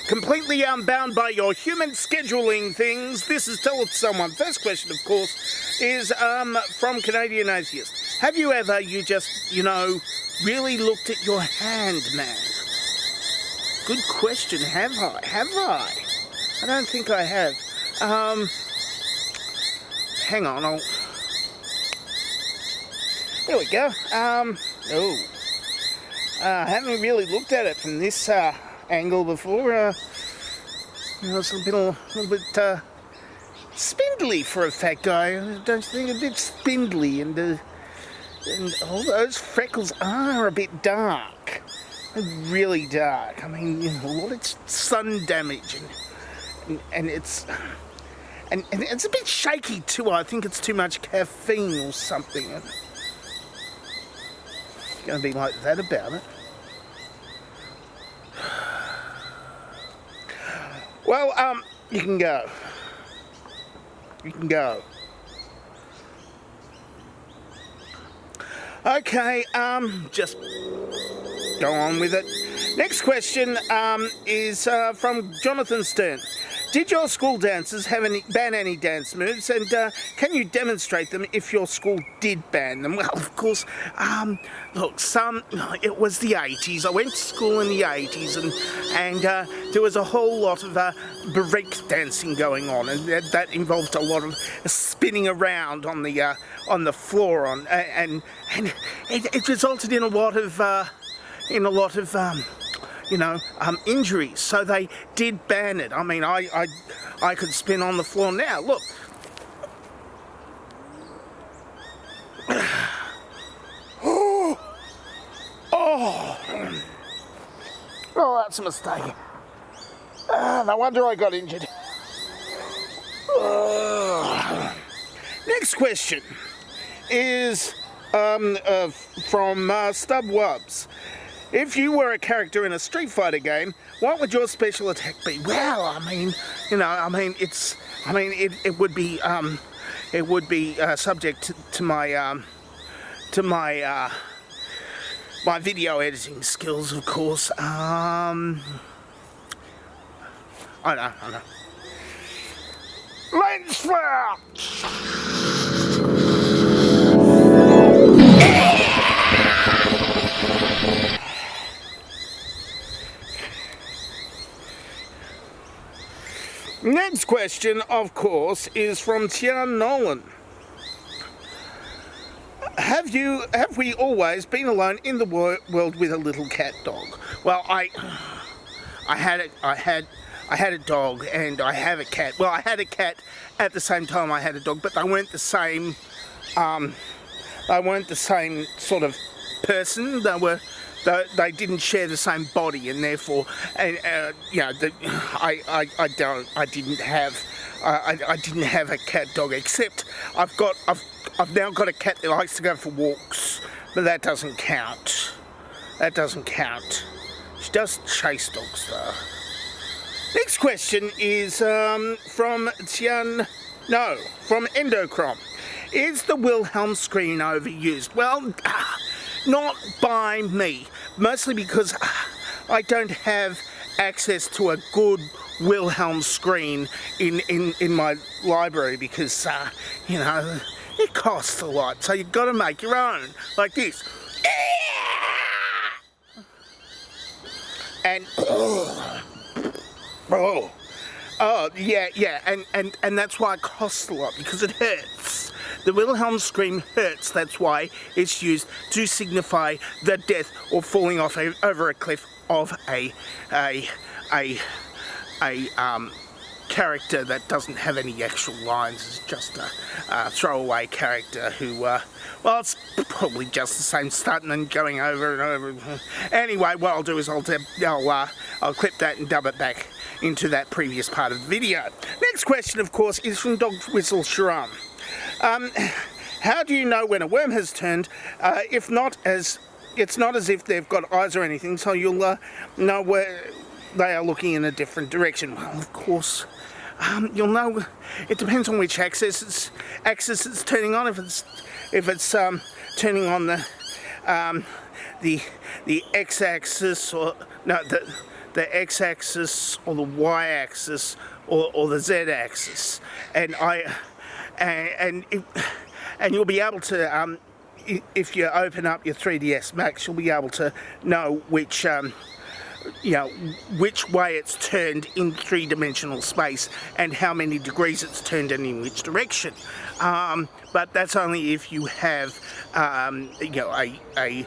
completely unbound by your human scheduling things. This is Tell It to Someone. First question, of course, is from Canadian Atheist. Have you ever, really looked at your hand, man? Good question. Have I? I don't think I have. Hang on, there we go. I haven't really looked at it from this angle before. It's a little bit spindly for a fat guy. Don't you think? A bit spindly, and all those freckles are a bit dark. They're really dark. I mean, a lot of sun damage, and it's a bit shaky too. I think it's too much caffeine or something. It's going to be like that about it. Well, you can go. Okay, just go on with it. Next question is from Jonathan Stern. Did your school dancers ban any dance moves, and can you demonstrate them if your school did ban them? Well, of course, look, it was the 80s. I went to school in the 80s, and there was a whole lot of break dancing going on, and that involved a lot of spinning around on the floor, and it resulted in a lot of injuries, so they did ban it. I mean, I could spin on the floor now. Look. Oh, that's a mistake. No wonder I got injured. Next question is from Stub Wubs. If you were a character in a Street Fighter game, what would your special attack be? Well, it would be subject to my my video editing skills, of course. I know. Lens flare! Next question, of course, is from Tian Nolan. Have we always been alone in the world with a little cat dog? Well, I had a dog and I have a cat. Well, I had a cat at the same time I had a dog, but they weren't the same. They weren't the same sort of person. They didn't share the same body, and therefore, I didn't have a cat dog. Except I've now got a cat that likes to go for walks, but that doesn't count. She does chase dogs though. Next question is from Endochrom. Is the Wilhelm screen overused? Well, not by me. Mostly because I don't have access to a good Wilhelm screen in my library because, it costs a lot. So you've got to make your own, like this. And, and that's why it costs a lot, because it hurts. The Wilhelm scream hurts. That's why it's used to signify the death or falling off over a cliff of a character that doesn't have any actual lines. It's just a throwaway character who, it's probably just the same stunting and going over and over. Anyway, what I'll do is I'll clip that and dub it back into that previous part of the video. Next question, of course, is from Dog Whistle Sharam. How do you know when a worm has turned? It's not as if they've got eyes or anything, so you'll know where they are looking in a different direction. Well, of course, you'll know. It depends on which axis it's turning on. If it's turning on the x-axis, or no, the x-axis or the y-axis or the z-axis, and you'll be able to, if you open up your 3ds Max, you'll be able to know which which way it's turned in three-dimensional space and how many degrees it's turned in which direction. But that's only if you have a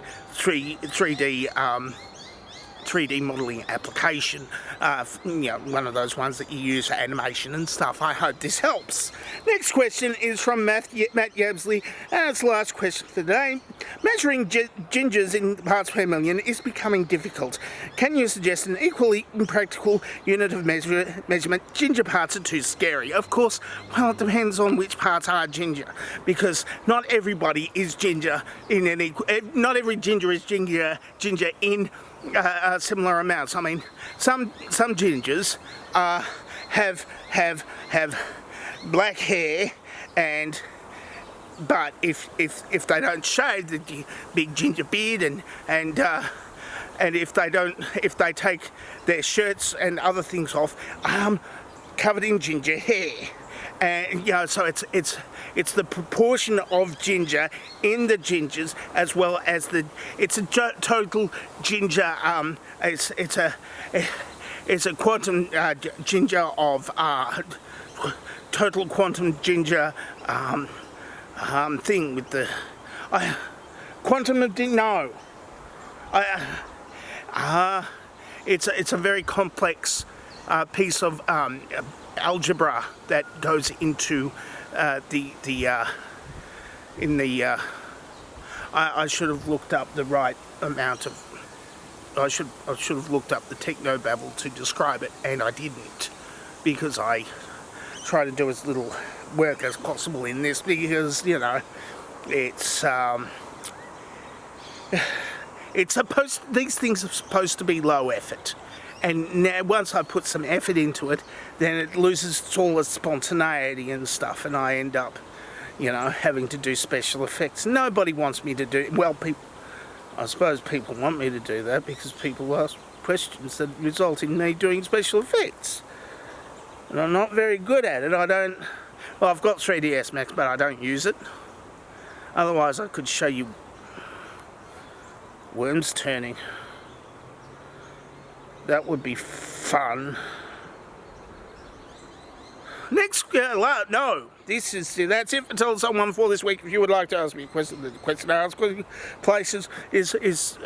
3D modelling application, one of those ones that you use for animation and stuff. I hope this helps. Next question is from Matt Yabsley, and it's the last question for today. Measuring gingers in parts per million is becoming difficult. Can you suggest an equally impractical unit of measurement? Ginger parts are too scary. Of course, well, it depends on which parts are ginger, because not everybody is ginger in any. Not every ginger is ginger in similar amounts. I mean, some gingers have black hair, but if they don't shave the big ginger beard and if they take their shirts and other things off, covered in ginger hair. And so it's the proportion of ginger in the gingers, as well as it's a total ginger. It's a quantum ginger of total quantum ginger thing with the quantum of no. It's a very complex piece of algebra that goes into I should have looked up the right amount of. I should have looked up the technobabble to describe it, and I didn't, because I try to do as little work as possible in this, because it's these things are supposed to be low effort. And now, once I put some effort into it, then it loses all its spontaneity and stuff, and I end up, having to do special effects. Nobody wants me to do. Well, I suppose people want me to do that because people ask questions that result in me doing special effects, and I'm not very good at it. Well, I've got 3ds Max, but I don't use it. Otherwise, I could show you worms turning. That would be fun. Next, no. That's it for Tell Someone for this week. If you would like to ask me a question, the question I ask places is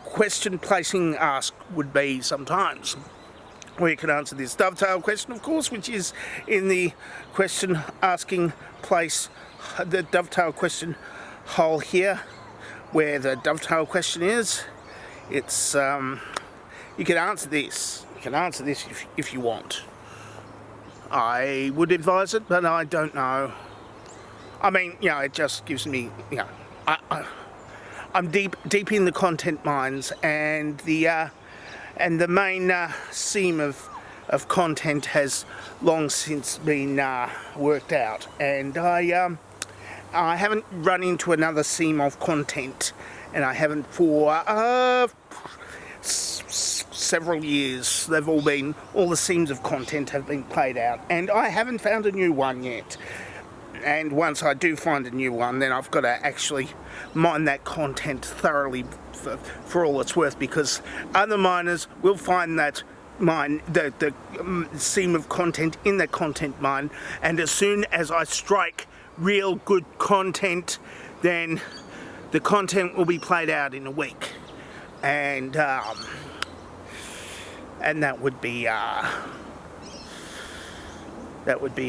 question placing ask would be sometimes. Where you can answer this dovetail question, of course, which is in the question asking place, the dovetail question hole here, where the dovetail question is. It's you can answer this. You can answer this if you want. I would advise it, but I don't know. I mean, it just gives me, I'm deep in the content mines, and the main seam of content has long since been worked out, and I haven't run into another seam of content, and I haven't for several years. All the seams of content have been played out, and I haven't found a new one yet. And once I do find a new one, then I've got to actually mine that content thoroughly for all it's worth, because other miners will find that the seam of content in the content mine, and as soon as I strike real good content, then the content will be played out in a week. And that would be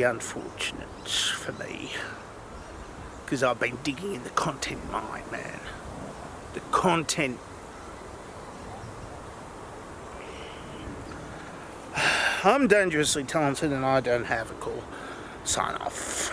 unfortunate for me, because I've been digging in the content mine, man. The content. I'm dangerously talented, and I don't have a cool sign off.